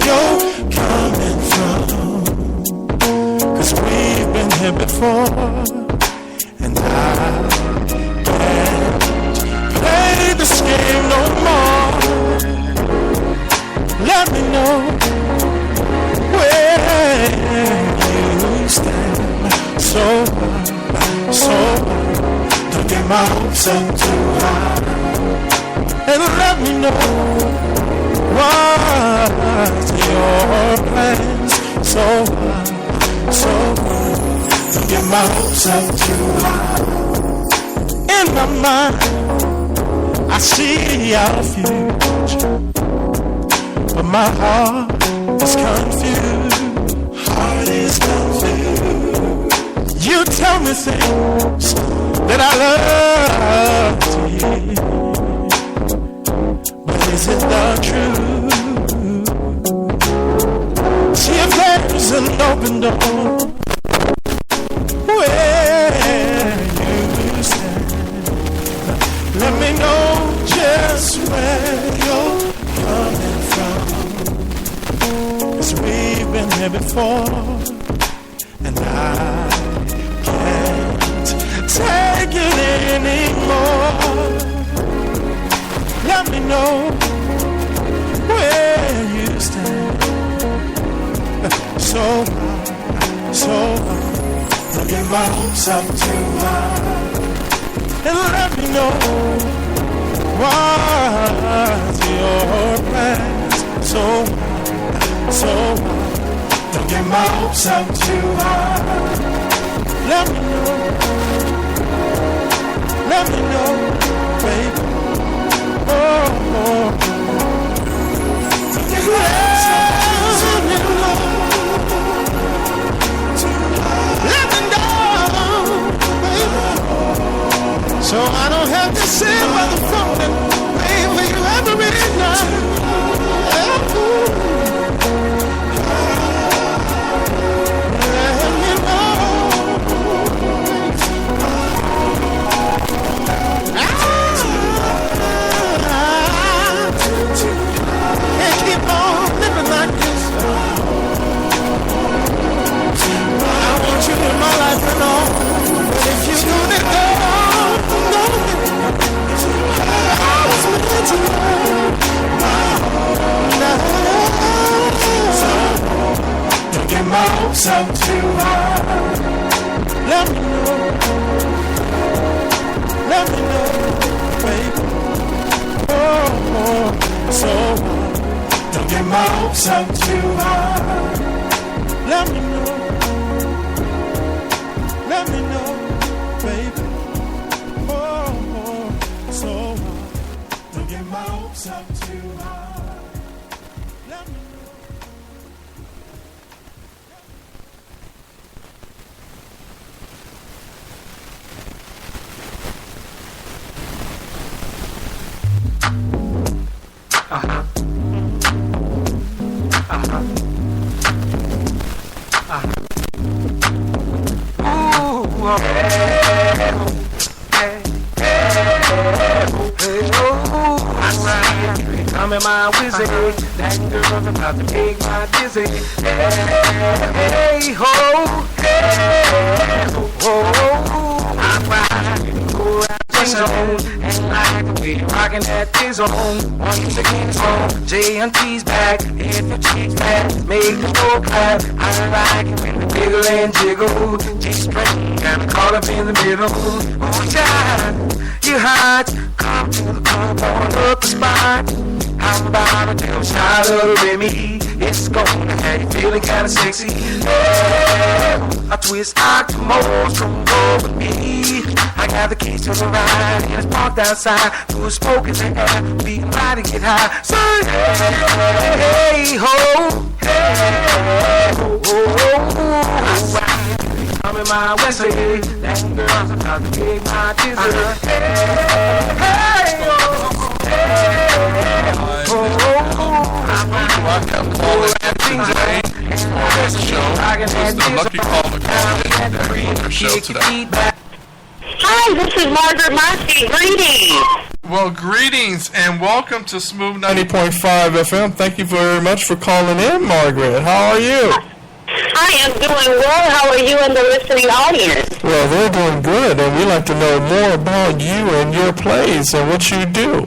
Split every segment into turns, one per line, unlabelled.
you're coming from. 'Cause we've been here before, and I can't play this game no more. Let me know where you stand. So don't get my hopes up too high. And let me know what's your plans. So don't get my hopes up too high. In my mind, I see our future, but my heart is confused. Heart is confused. You tell me things that I love to hear, but is it the truth? See if there's an open door where you stand. Let me know just where you're coming from. 'Cause we've been here before, and I can't take it anymore. Let me know where you stand. So don't get my hopes up too high. And let me know what's your plans. So don't get my hopes up too high. Let me know, baby. Oh. Don't get my hopes up too high. Let me know, baby. So I don't have to sit by the phone and wait for you every night. My hopes up too high. Let me know, baby. Oh, so don't get my hopes up too high. Let me know, baby. Oh, so don't get my hopes up too high. Let me know.
I'm in my wizard, that girl's about to make my dizzy. Hey ho, I'm riding, go out the zone, and like the way you're rocking that T-zone. Once again it's on, J&T's back, if your cheeks back, make the floor clap. I like it when the wiggle and jiggle, G-string, kinda caught up in the middle. Oh child, you hot, come to the club, on up the spot. How about a little shot of Remy? It's gonna have you feeling kinda sexy. Yeah, I twist out the most, come go with me. I got the keys to the ride, and it's parked outside. Through smoke in the air, we can ride and get high. So hey ho, hey ho, I'm in my West Side. That girl's about to make my dizzy. Hey ho.
Welcome to all the today. This show is the Lucky Call McCall show today.
Hi, this is Margaret Murphy. Greetings.
Well, greetings and welcome to Smooth 90.5 FM. Thank you very much for calling in, Margaret. How are you?
I am doing well. How are you and the listening audience?
Well, they're doing good, and we'd like to know more about you and your plays and what you do.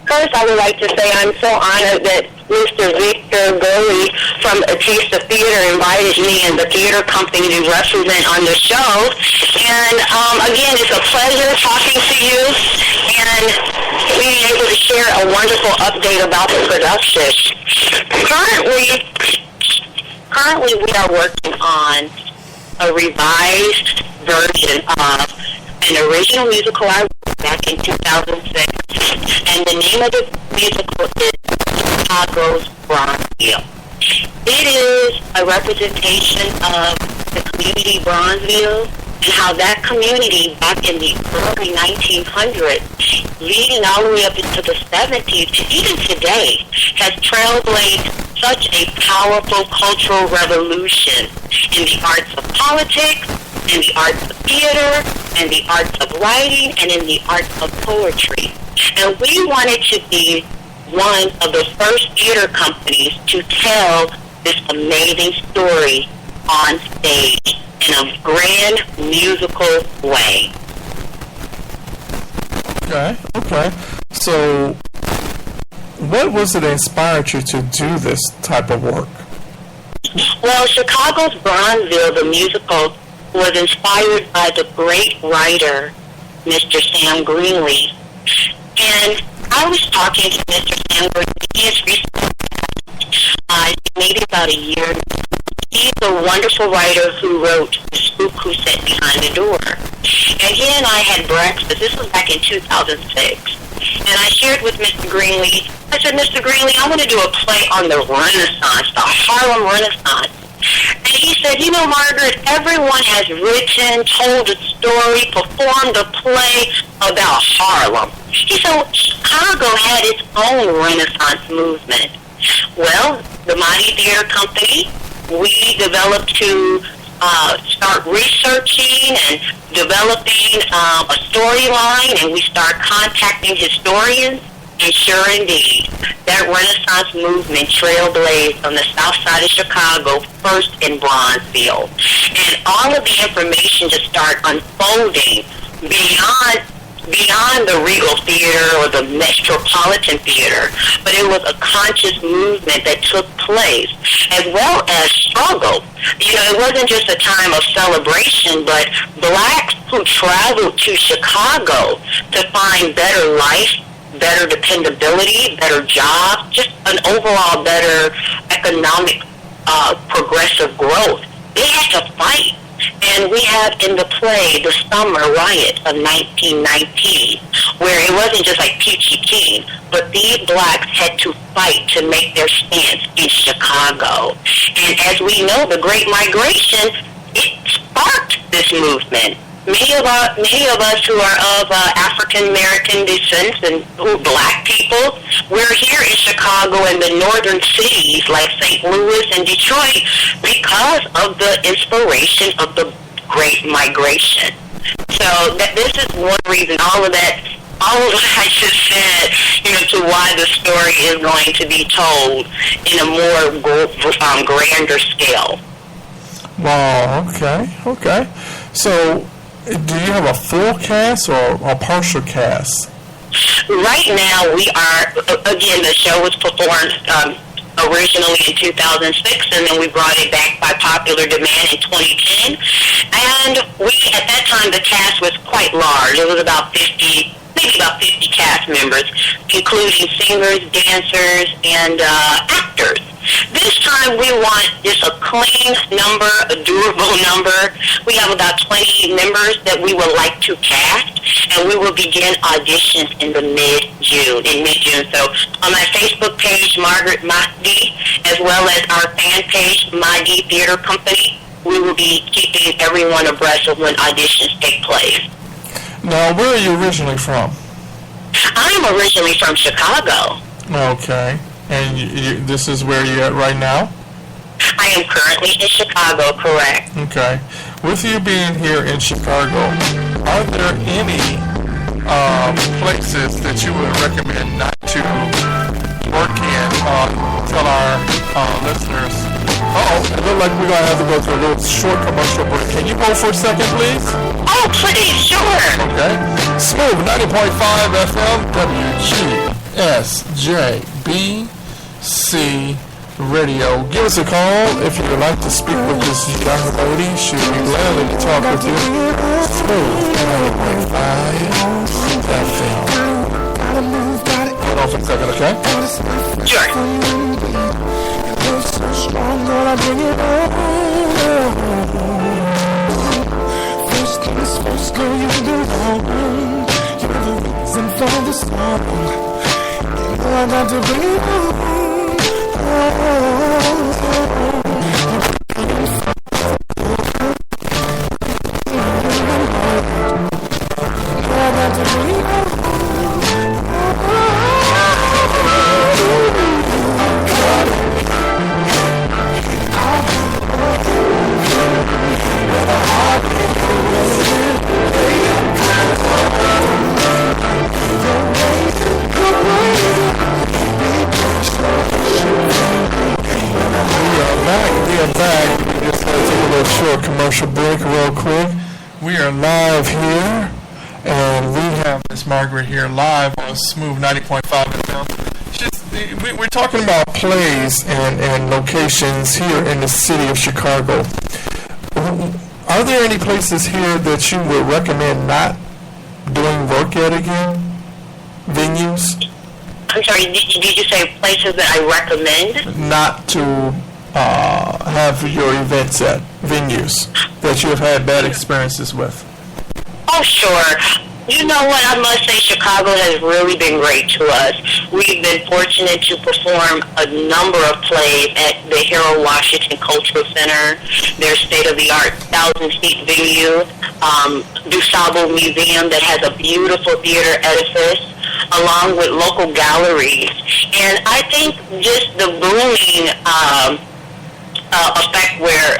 First, I would like to say I'm so honored that Mr. Victor Gurley from A Taste of Theater invited me and the theater company to represent on the show. And again, it's a pleasure talking to you and being able to share a wonderful update about the production. Currently, we are working on a revised version of an original musical I wrote back in 2006. And the name of the musical is Chicago's Bronzeville. It is a representation of the community Bronzeville and how that community back in the early 1900s, leading all the way up into the 70s, and even today, has trailblazed such a powerful cultural revolution in the arts of politics, in the arts of theater, in the arts of writing, and in the arts of poetry. And we wanted to be one of the first theater companies to tell this amazing story on stage in a grand musical way.
Okay. So, what was it that inspired you to do this type of work?
Well, Chicago's Bronzeville, the musical, was inspired by the great writer, Mr. Sam Greenleaf. And I was talking to Mr. Sam Greenleaf. He is recently maybe about a year. He's a wonderful writer who wrote The Spook Who Sat Behind the Door. And he and I had breakfast. This was back in 2006. And I shared with Mr. Greenleaf, I said, Mr. Greenleaf, I want to do a play on the Renaissance, the Harlem Renaissance. And he said, you know, Margaret, everyone has written, told a story, performed a play about Harlem. He said, Chicago had its own Renaissance movement. Well, the Mighty Theater Company, we developed to start researching and developing a storyline, and we start contacting historians. And sure indeed, that Renaissance movement trailblazed on the south side of Chicago, first in Bronzeville. And all of the information just started unfolding beyond the Regal Theater or the Metropolitan Theater, but it was a conscious movement that took place, as well as struggle. You know, it wasn't just a time of celebration, but blacks who traveled to Chicago to find better life, better dependability, better jobs, just an overall better economic progressive growth. They had to fight. And we have in the play the Summer Riot of 1919, where it wasn't just like peachy keen, but these blacks had to fight to make their stance in Chicago. And as we know, the Great Migration, it sparked this movement. Many of us who are of African American descent and who are black people, we're here in Chicago and the northern cities like St. Louis and Detroit because of the inspiration of the Great Migration. So this is one reason, all of what I just said, you know, to why the story is going to be told in a more grander scale.
Wow, okay. So, do you have a full cast or a partial cast?
Right now, we are, again, the show was performed originally in 2006, and then we brought it back by popular demand in 2010. And at that time, the cast was quite large. It was about 50 cast members, including singers, dancers, and actors. This time we want just a clean number, a durable number. We have about 20 members that we would like to cast, and we will begin auditions in mid-June. So on my Facebook page, Margaret Mahdi, as well as our fan page, Mahdi Theater Company, we will be keeping everyone abreast of when auditions take place.
Now, where are you originally from?
I'm originally from Chicago.
Okay. And this is where you're at right now?
I am currently in Chicago, correct.
Okay. With you being here in Chicago, are there any places that you would recommend not to work in? Tell our listeners. It looks like we're going to have to go through a little short commercial break. Can you hold for a second, please?
Oh, please, sure.
Okay. Smooth 90.5 FM, WGSJBC Radio. Give us a call if you would like to speak with this young lady. She'll be gladly to talk with you. Smooth 90.5 FM. Hold on for a second, okay?
Sure.
So strong, girl, I bring it on. First things first, girl, you belong. You're the reason for the song. You know I got to bring it on.
Commercial break real quick. We are live here, and we have Miss Margaret here live on Smooth 90.5 FM. We're talking about plays and locations here in the city of Chicago. Are there any places here that you would recommend not doing work at again? Venues?
I'm sorry, did you say places that I recommend?
Not to have your events at venues that you have had bad experiences with.
Oh, sure. You know what? I must say Chicago has really been great to us. We've been fortunate to perform a number of plays at the Harold Washington Cultural Center, their state-of-the-art 1,000-seat venue, DuSable Museum that has a beautiful theater edifice, along with local galleries. And I think just the booming effect where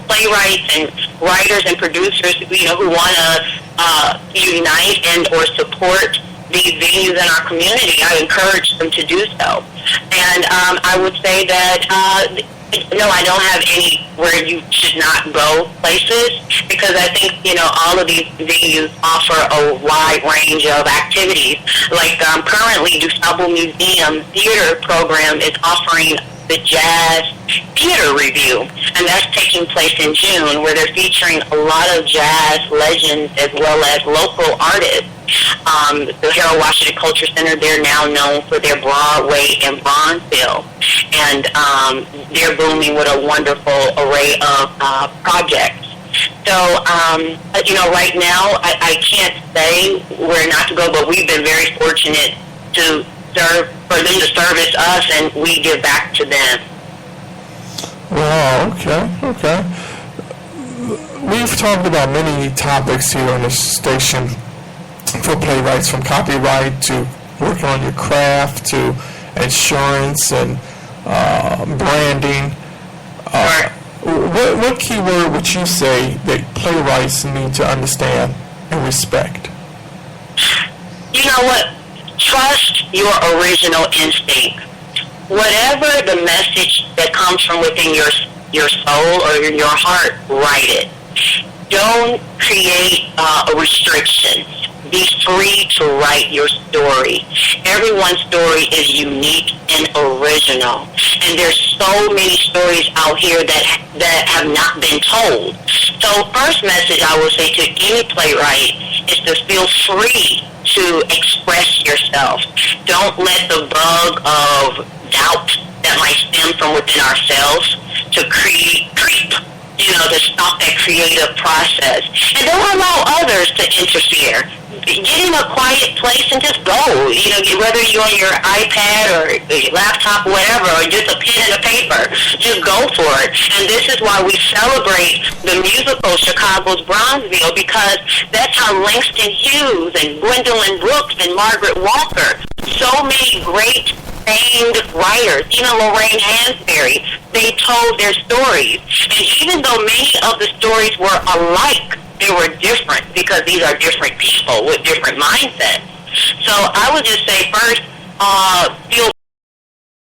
playwrights and writers and producers, who want to unite and or support these venues in our community, I encourage them to do so. And I would say that no, I don't have any where you should not go places, because I think, all of these venues offer a wide range of activities. Like currently, DuSable Museum Theater Program is offering the Jazz Theater Review, and that's taking place in June, where they're featuring a lot of jazz legends as well as local artists. The Harold Washington Culture Center, they're now known for their Broadway and Bronzeville, and they're booming with a wonderful array of projects. So, right now, I can't say where not to go, but we've been very fortunate to for them to service us, and we give back to them.
Wow, okay. We've talked about many topics here on this station for playwrights, from copyright to working on your craft to insurance and branding. What key word would you say that playwrights need to understand and respect?
You know what? Trust your original instinct. Whatever the message that comes from within your soul or your heart, write it. Don't create restrictions. Be free to write your story. Everyone's story is unique and original. And there's so many stories out here that have not been told. So first message I will say to any playwright is to feel free to express yourself. Don't let the bug of doubt that might stem from within ourselves to creep, to stop that creative process. And don't allow others to interfere. Get in a quiet place and just go. Whether you're on your iPad or your laptop, whatever, or just a pen and a paper, just go for it. And this is why we celebrate the musical Chicago's Bronzeville, because that's how Langston Hughes and Gwendolyn Brooks and Margaret Walker, so many great famed writers, even Lorraine Hansberry, they told their stories. And even though many of the stories were alike, they were different because these are different people with different mindsets. So I would just say first, feel